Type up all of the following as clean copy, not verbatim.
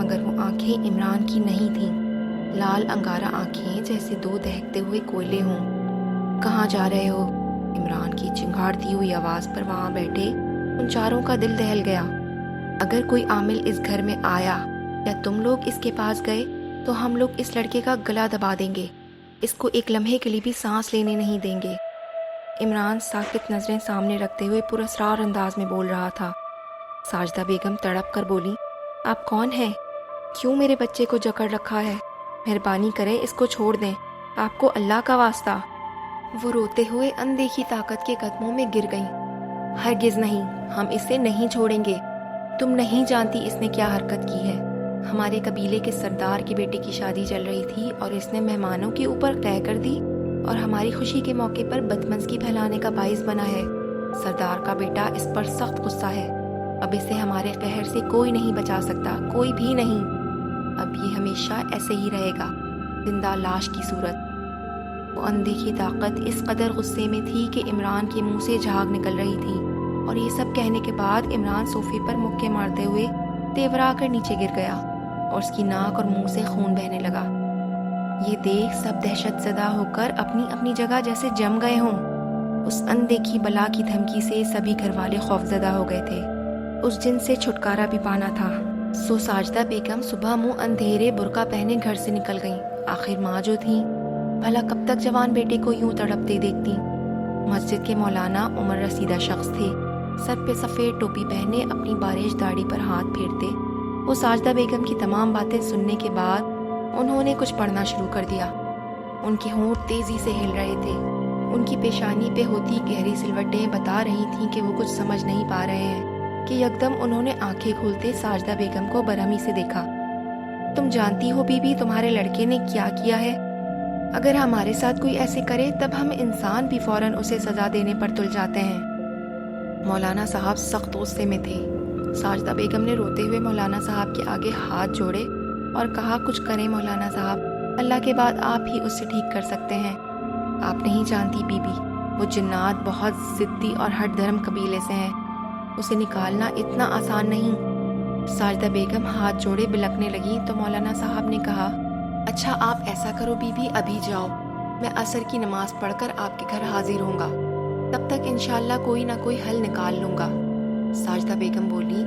مگر وہ آنکھیں عمران کی نہیں تھیں، لال انگارہ آنکھیں جیسے دو دہکتے ہوئے کوئلے ہوں۔ کہاں جا رہے ہو؟ عمران کی چنگھاڑتی ہوئی آواز پر وہاں بیٹھے ان چاروں کا دل دہل گیا۔ اگر کوئی عامل اس گھر میں آیا یا تم لوگ اس کے پاس گئے تو ہم لوگ اس لڑکے کا گلا دبا دیں گے، اس کو ایک لمحے کے لیے بھی سانس لینے نہیں دیں گے۔ عمران ساکت نظریں سامنے رکھتے ہوئے پراسرار انداز میں بول رہا تھا۔ ساجدہ بیگم تڑپ کر بولی، آپ کون ہیں؟ کیوں میرے بچے کو جکڑ رکھا ہے؟ مہربانی کریں اس کو چھوڑ دیں، آپ کو اللہ کا واسطہ۔ وہ روتے ہوئے اندیکھی طاقت کے قدموں میں گر گئیں۔ ہرگز نہیں، ہم اسے نہیں چھوڑیں گے۔ تم نہیں جانتی اس نے کیا حرکت کی ہے۔ ہمارے قبیلے کے سردار کی بیٹی کی شادی چل رہی تھی اور اس نے مہمانوں کے اوپر قے کر دی اور ہماری خوشی کے موقع پر بدمزگی پھیلانے کا باعث بنا ہے۔ سردار کا بیٹا اس پر سخت غصہ ہے۔ اب اسے ہمارے قہر سے کوئی نہیں بچا سکتا، کوئی بھی نہیں۔ اب یہ ہمیشہ ایسے ہی رہے گا، زندہ لاش کی صورت۔ وہ اندیکھی طاقت اس قدر غصے میں تھی کہ عمران کے منہ سے جھاگ نکل رہی تھی، اور یہ سب کہنے کے بعد عمران صوفے پر مکے مارتے ہوئے تیورا کر نیچے گر گیا اور اس کی ناک اور منہ سے خون بہنے لگا۔ یہ دیکھ سب دہشت زدہ ہو کر اپنی اپنی جگہ جیسے جم گئے ہوں۔ اس اندیکھی بلا کی دھمکی سے سبھی گھر والے خوفزدہ ہو گئے تھے۔ اس جن سے چھٹکارا بھی پانا تھا۔ سو ساجدہ بیگم صبح منہ اندھیرے برقع پہنے گھر سے نکل گئیں۔ آخر ماں جو تھیں، بھلا کب تک جوان بیٹے کو یوں تڑپتے دیکھتی۔ مسجد کے مولانا عمر رسیدہ شخص تھے، سر پہ سفید ٹوپی پہنے اپنی باریش داڑھی پر ہاتھ پھیرتے۔ وہ ساجدہ بیگم کی تمام باتیں سننے کے بعد انہوں نے کچھ پڑھنا شروع کر دیا۔ ان کے ہونٹ تیزی سے ہل رہے تھے۔ ان کی پیشانی پہ ہوتی گہری سلوٹیں بتا رہی تھیں کہ وہ کچھ سمجھ نہیں پا رہے ہیں کہ یکدم انہوں نے آنکھیں کھولتے ساجدہ بیگم کو برہمی سے دیکھا۔ تم جانتی ہو بی بی تمہارے لڑکے نے کیا کیا ہے؟ اگر ہمارے ساتھ کوئی ایسے کرے تب ہم انسان بھی فوراً اسے سزا دینے پر تل جاتے ہیں۔ مولانا صاحب سخت غصے میں تھے۔ ساجدہ بیگم نے روتے ہوئے مولانا صاحب کے آگے ہاتھ جوڑے اور کہا، کچھ کریں مولانا صاحب، اللہ کے بعد آپ ہی اسے ٹھیک کر سکتے ہیں۔ آپ نہیں جانتی بی بی، وہ جنات بہت ضدی اور ہٹ دھرم قبیلے سے ہیں، اسے نکالنا اتنا آسان نہیں۔ ساجدہ بیگم ہاتھ جوڑے بلکنے لگی تو مولانا صاحب نے کہا، اچھا آپ ایسا کرو بی بی، ابھی جاؤ، میں عصر کی نماز پڑھ کر آپ کے گھر حاضر ہوں گا، تب تک انشاءاللہ کوئی نہ کوئی حل نکال لوں گا۔ ساجدہ بیگم بولی،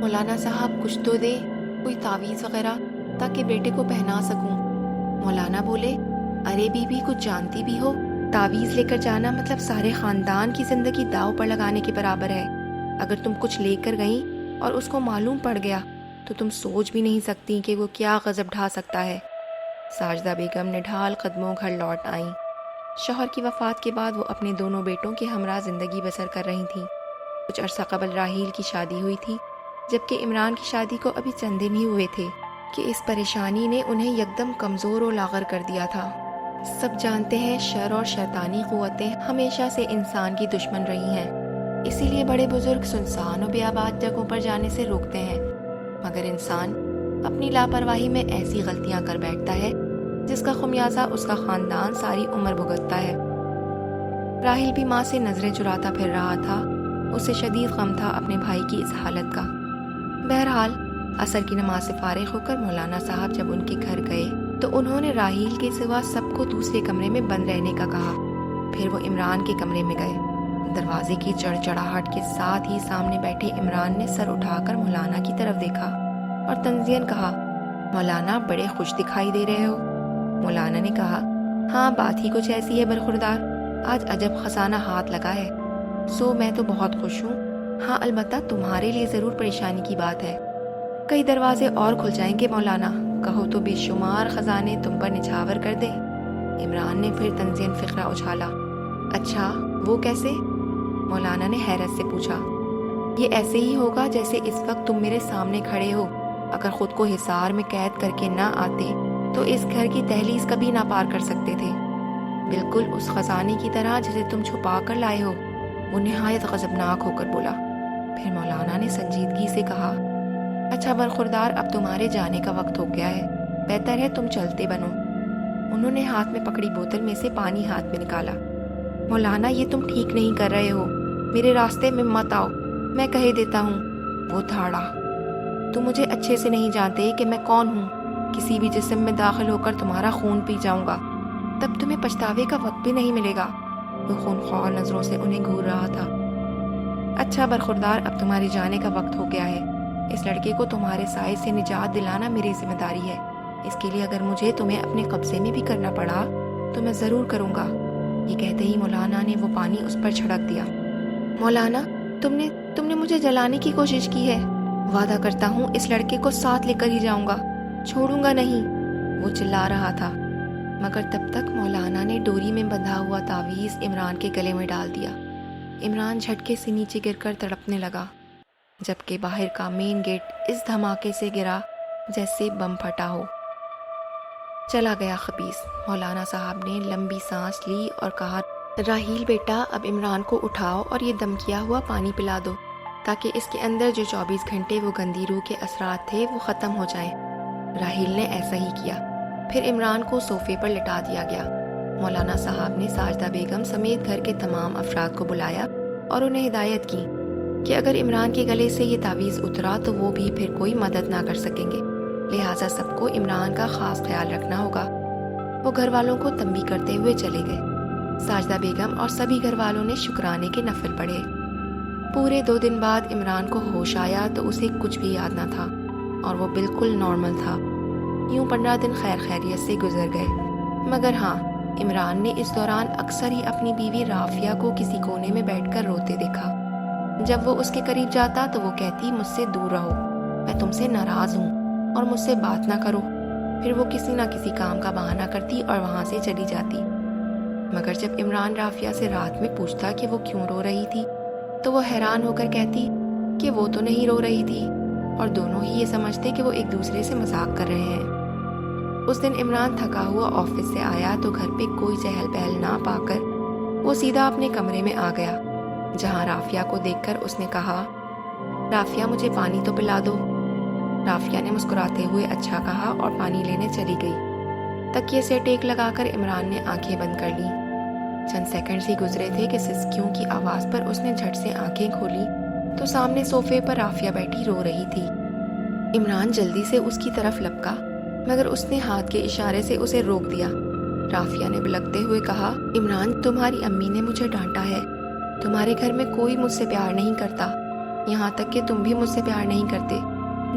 مولانا صاحب کچھ تو دے، کوئی تعویذ وغیرہ، تاکہ بیٹے کو پہنا سکوں۔ مولانا بولے، ارے بی بی کچھ جانتی بھی ہو، تعویذ لے کر جانا مطلب سارے خاندان کی زندگی داؤ پر لگانے کے برابر ہے۔ اگر تم کچھ لے کر گئیں اور اس کو معلوم پڑ گیا تو تم سوچ بھی نہیں سکتی کہ وہ کیا غضب ڈھا سکتا ہے۔ ساجدہ بیگم نے ڈھال قدموں گھر لوٹ آئیں۔ شوہر کی وفات کے بعد وہ اپنے دونوں بیٹوں کے ہمراہ زندگی بسر کر رہی تھیں۔ کچھ عرصہ قبل راحیل کی شادی ہوئی تھی، جبکہ عمران کی شادی کو ابھی چند دن ہی ہوئے تھے کہ اس پریشانی نے انہیں یکدم کمزور و لاغر کر دیا تھا۔ سب جانتے ہیں شر اور شیطانی قوتیں ہمیشہ سے انسان کی دشمن رہی ہیں، اسی لیے بڑے بزرگ سنسان و بیابان جگہوں پر جانے سے روکتے ہیں، مگر انسان اپنی لاپرواہی میں ایسی غلطیاں کر بیٹھتا ہے جس کا خمیازہ اس کا خاندان ساری عمر بھگتتا ہے۔ راحیل بھی ماں سے نظریں چراتا پھر رہا تھا، اسے شدید غم تھا اپنے بھائی کی اس حالت کا۔ بہرحال عصر کی نماز سے فارغ ہو کر مولانا صاحب جب ان کے گھر گئے تو انہوں نے راحیل کے سوا سب کو دوسرے کمرے میں بند رہنے کا کہا۔ پھر وہ عمران کے کمرے میں گئے۔ دروازے کی چڑچڑاہٹ کے ساتھ ہی سامنے بیٹھے عمران نے سر اٹھا کر مولانا کی طرف دیکھا اور تنزیاً کہا، مولانا بڑے خوش دکھائی دے رہے ہو۔ مولانا نے کہا، ہاں بات ہی کچھ ایسی ہے برخوردار، آج عجب خزانہ ہاتھ لگا ہے، سو میں تو بہت خوش ہوں۔ ہاں البتہ تمہارے لیے ضرور پریشانی کی بات ہے۔ کئی دروازے اور کھل جائیں گے مولانا، کہو تو بے شمار خزانے تم پر نچھاور کر دیں۔ عمران نے پھر تنزین فقرہ اچھالا۔ اچھا وہ کیسے؟ مولانا نے حیرت سے پوچھا۔ یہ ایسے ہی ہوگا جیسے اس وقت تم میرے سامنے کھڑے ہو۔ اگر خود کو حصار میں قید کر کے نہ آتے تو اس گھر کی دہلیز کبھی نہ پار کر سکتے تھے، بالکل اس خزانے کی طرح جسے تم چھپا کر لائے ہو۔ وہ نہایت غضبناک ہو کر بولا۔ پھر مولانا نے سنجیدگی سے کہا، اچھا برخوردار، اب تمہارے جانے کا وقت ہو گیا ہے، بہتر ہے تم چلتے بنو۔ انہوں نے ہاتھ میں پکڑی بوتل میں سے پانی ہاتھ میں نکالا۔ مولانا یہ تم ٹھیک نہیں کر رہے ہو، میرے راستے میں مت آؤ، میں کہہ دیتا ہوں۔ وہ دھاڑا۔ تم مجھے اچھے سے نہیں جانتے کہ میں کون ہوں، کسی بھی جسم میں داخل ہو کر تمہارا خون پی جاؤں گا، تب تمہیں پچھتاوے کا وقت بھی نہیں ملے گا۔ وہ خونخوار نظروں سے انہیں گھور رہا تھا۔ اچھا برخوردار، اب تمہارے جانے کا وقت ہو گیا ہے۔ اس لڑکے کو تمہارے سائے سے نجات دلانا میری ذمہ داری ہے۔ اس کے لیے اگر مجھے تمہیں اپنے قبضے میں بھی کرنا پڑا تو میں ضرور کروں گا۔ یہ کہتے ہی مولانا نے وہ پانی اس پر چھڑک دیا۔ مولانا، تم نے مجھے جلانے کی کوشش کی ہے۔ وعدہ کرتا ہوں اس لڑکے کو ساتھ لے کر ہی جاؤں گا، چھوڑوں گا نہیں، وہ چلا رہا تھا۔ مگر تب تک مولانا نے ڈوری میں بندھا ہوا تعویذ عمران کے گلے میں ڈال دیا۔ عمران جھٹکے سے نیچے گر کر تڑپنے لگا، جبکہ باہر کا مین گیٹ اس دھماکے سے گرا جیسے بم پھٹا ہو۔ چلا گیا خبیث۔ مولانا صاحب نے لمبی سانس لی اور کہا، راحیل بیٹا، اب عمران کو اٹھاؤ اور یہ دم کیا ہوا پانی پلا دو تاکہ اس کے اندر جو 24 گھنٹے وہ گندی روح کے اثرات تھے وہ ختم ہو جائیں۔ راحیل نے ایسا ہی کیا۔ پھر عمران کو صوفے پر لٹا دیا گیا۔ مولانا صاحب نے ساجدہ بیگم سمیت گھر کے تمام افراد کو بلایا اور انہیں ہدایت کی کہ اگر عمران کے گلے سے یہ تعویذ اترا تو وہ بھی پھر کوئی مدد نہ کر سکیں گے، لہٰذا سب کو عمران کا خاص خیال رکھنا ہوگا۔ وہ گھر والوں کو تنبیہ کرتے ہوئے چلے گئے۔ ساجدہ بیگم اور سبھی گھر والوں نے شکرانے کے نفل پڑھے۔ پورے 2 دن بعد عمران کو ہوش آیا تو اسے کچھ بھی یاد نہ تھا اور وہ بالکل نارمل تھا۔ یوں 15 دن خیر خیریت سے گزر گئے، مگر ہاں، عمران نے اس دوران اکثر ہی اپنی بیوی رافیہ کو کسی کونے میں بیٹھ کر روتے دیکھا۔ جب وہ اس کے قریب جاتا تو وہ کہتی، مجھ سے دور رہو، میں تم سے ناراض ہوں اور مجھ سے بات نہ کرو۔ پھر وہ کسی نہ کسی کام کا بہانہ کرتی اور وہاں سے چلی جاتی۔ مگر جب عمران رافیہ سے رات میں پوچھتا کہ وہ کیوں رو رہی تھی تو وہ حیران ہو کر کہتی کہ وہ تو نہیں رو رہی تھی، اور دونوں ہی یہ سمجھتے کہ وہ ایک دوسرے سے مذاق کر رہے ہیں۔ اس دن عمران تھکا ہوا آفس سے آیا تو گھر پہ کوئی چہل پہل نہ پا کر وہ سیدھا اپنے کمرے میں آ گیا، جہاں رافیہ کو دیکھ کر اس نے کہا، رافیہ مجھے پانی تو پلا دو۔ رافیہ نے مسکراتے ہوئے اچھا کہا اور پانی لینے چلی گئی۔ تکیے سے ٹیک لگا کر عمران نے آنکھیں بند کر لی۔ چند سیکنڈز ہی گزرے تھے کہ سسکیوں کی آواز پر اس نے جھٹ سے آنکھیں کھولی تو سامنے صوفے پر رافیہ بیٹھی رو رہی تھی۔ عمران جلدی سے اس کی طرف لپکا، مگر اس نے ہاتھ کے اشارے سے اسے روک دیا۔ رافیہ نے بلکتے ہوئے کہا، عمران، تمہاری امی نے مجھے ڈانٹا ہے، تمہارے گھر میں کوئی مجھ سے پیار نہیں کرتا، یہاں تک کہ تم بھی مجھ سے پیار نہیں کرتے۔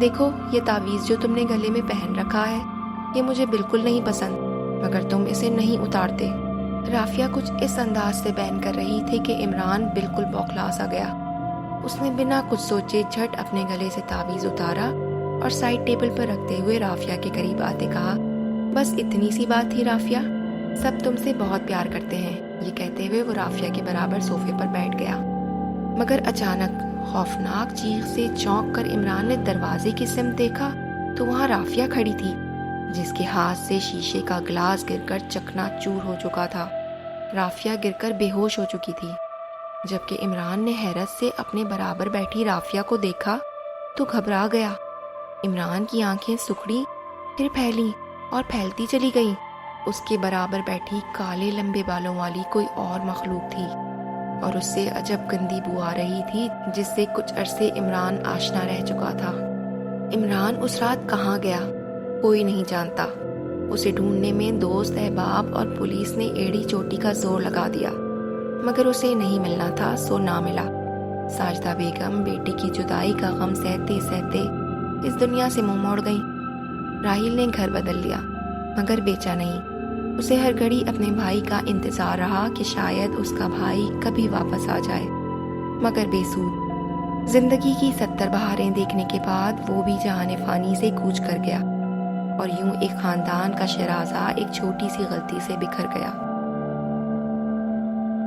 دیکھو، یہ تعویذ جو تم نے گلے میں پہن رکھا ہے یہ مجھے بالکل نہیں پسند، مگر تم اسے نہیں اتارتے۔ رافیہ کچھ اس انداز سے بیان کر رہی تھی کہ عمران بالکل بوکھلا سا گیا۔ اس نے بنا کچھ سوچے جھٹ اپنے گلے سے تعویذ اتارا اور سائڈ ٹیبل پر رکھتے ہوئے رافیہ کے قریب آتے کہا، بس اتنی سی بات تھی رافیہ، سب تم سے بہت پیار کرتے ہیں۔ یہ کہتے ہوئے وہ رافیہ کے برابر صوفے پر بیٹھ گیا۔ مگر اچانک خوفناک چیخ سے چونک کر عمران نے دروازے کی سمت دیکھا تو وہاں رافیہ کھڑی تھی، جس کے ہاتھ سے شیشے کا گلاس گر کر چکنا چور ہو چکا تھا۔ رافیہ گر کر بے ہوش ہو چکی تھی۔ جبکہ عمران نے حیرت سے اپنے برابر بیٹھی رافیہ کو دیکھا تو گھبرا گیا۔ عمران کی آنکھیں سکڑی، پھر پھیلی اور پھیلتی چلی گئیں۔ اس کے برابر بیٹھی کالے لمبے بالوں والی کوئی اور مخلوق تھی، اور اس سے عجب گندی بو آ رہی تھی جس سے کچھ عرصے عمران آشنا رہ چکا تھا۔ عمران اس رات کہاں گیا کوئی نہیں جانتا۔ اسے ڈھونڈنے میں دوست، احباب اور پولیس نے ایڑی چوٹی کا زور لگا دیا، مگر اسے نہیں ملنا تھا سو نہ ملا۔ ساجدہ بیگم بیٹی کی جدائی کا غم سہتے سہتے اس دنیا سے منہ موڑ گئیں۔ راحیل نے گھر بدل لیا مگر بیچا نہیں۔ اسے ہر گھڑی اپنے بھائی کا انتظار رہا کہ شاید اس کا بھائی کبھی واپس آ جائے، مگر بے سود۔ زندگی کی 70 بہاریں دیکھنے کے بعد وہ بھی جہان فانی سے کوچ کر گیا، اور یوں ایک خاندان کا شیرازہ ایک چھوٹی سی غلطی سے بکھر گیا۔